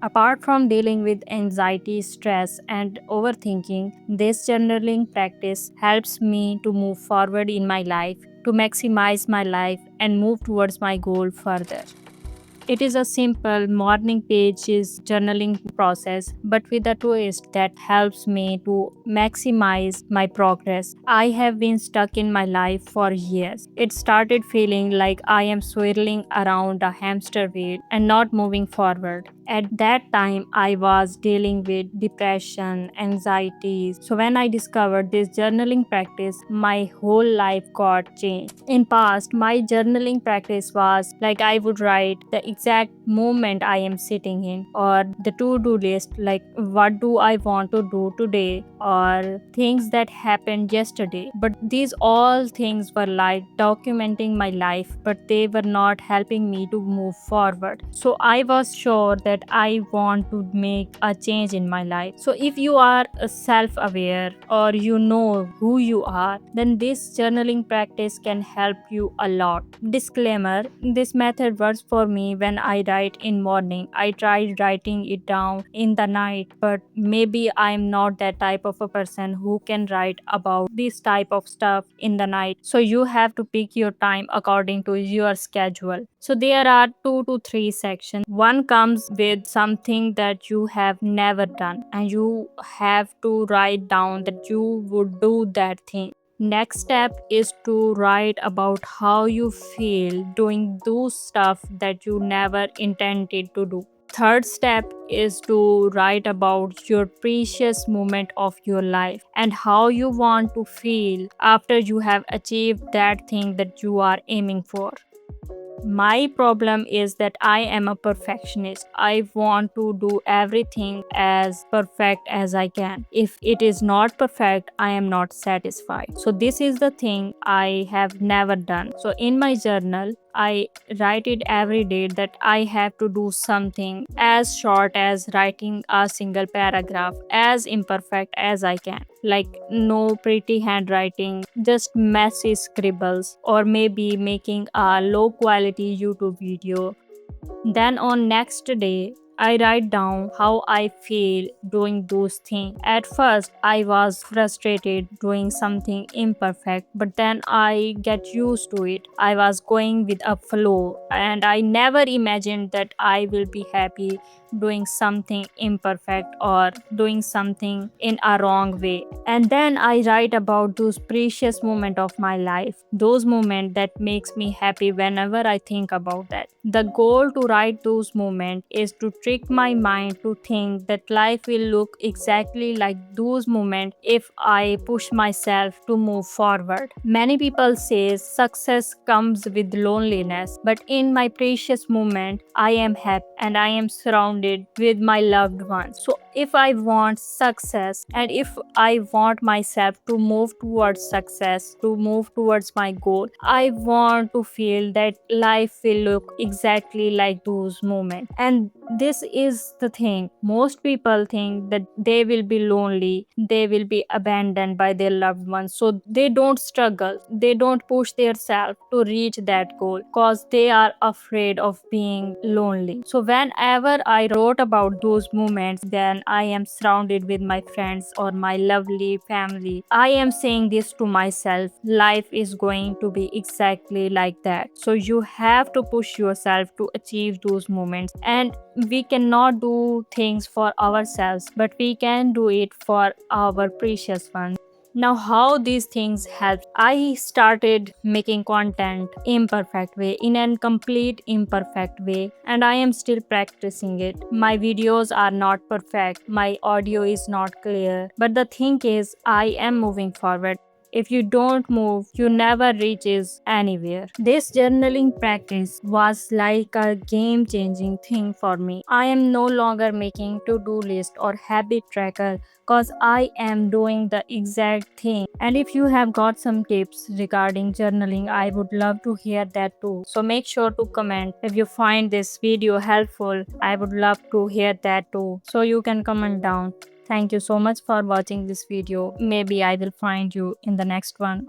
Apart from dealing with anxiety, stress, and overthinking, this journaling practice helps me to move forward in my life, to maximize my life, and move towards my goal further. It is a simple morning pages journaling process, but with a twist that helps me to maximize my progress. I have been stuck in my life for years. It started feeling like I am swirling around a hamster wheel and not moving forward. At that time, I was dealing with depression, anxiety. So when I discovered this journaling practice, my whole life got changed. In past, my journaling practice was like I would write the exact moment I am sitting in, or the to-do list, like what do I want to do today, or things that happened yesterday. But these all things were like documenting my life, but they were not helping me to move forward. So I was sure that I want to make a change in my life. So if you are self-aware or you know who you are, then this journaling practice can help you a lot. Disclaimer: this method works for me when I write in morning. I tried writing it down in the night, but maybe I'm not that type of a person who can write about this type of stuff in the night. So you have to pick your time according to your schedule. So there are 2 to 3 sections. One comes with something that you have never done, and you have to write down that you would do that thing. Next step is to write about how you feel doing those stuff that you never intended to do. Third step is to write about your precious moment of your life and how you want to feel after you have achieved that thing that you are aiming for. My problem is that I am a perfectionist. I want to do everything as perfect as I can. If it is not perfect, I am not satisfied. So, this is the thing I have never done. So, in my journal, I write it every day that I have to do something as short as writing a single paragraph, as imperfect as I can. Like no pretty handwriting, just messy scribbles, or maybe making a low quality YouTube video. Then on next day, I write down how I feel doing those things. At first, I was frustrated doing something imperfect, but then I get used to it. I was going with a flow, and I never imagined that I will be happy doing something imperfect or doing something in a wrong way. And then I write about those precious moments of my life, those moments that makes me happy whenever I think about that. The goal to write those moments is to trick my mind to think that life will look exactly like those moments if I push myself to move forward. Many people say success comes with loneliness, but in my precious moment, I am happy and I am surrounded with my loved ones. So if I want success and if I want myself to move towards success, to move towards my goal, I want to feel that life will look exactly like those moments. And this is the thing. Most people think that they will be lonely, they will be abandoned by their loved ones. So they don't struggle, they don't push themselves to reach that goal because they are afraid of being lonely. So whenever I wrote about those moments, then I am surrounded with my friends or my lovely family. I am saying this to myself: life is going to be exactly like that. So you have to push yourself to achieve those moments. And we cannot do things for ourselves, but we can do it for our precious ones. Now, how these things help? I started making content imperfect way, in an complete imperfect way, and I am still practicing it. My videos are not perfect, my audio is not clear, but the thing is, I am moving forward. If you don't move, you never reaches anywhere. This journaling practice was like a game-changing thing for me. I am no longer making to-do list or habit tracker because I am doing the exact thing. And if you have got some tips regarding journaling, I would love to hear that too. So make sure to comment if you find this video helpful. I would love to hear that too. So you can comment down. Thank you so much for watching this video. Maybe I will find you in the next one.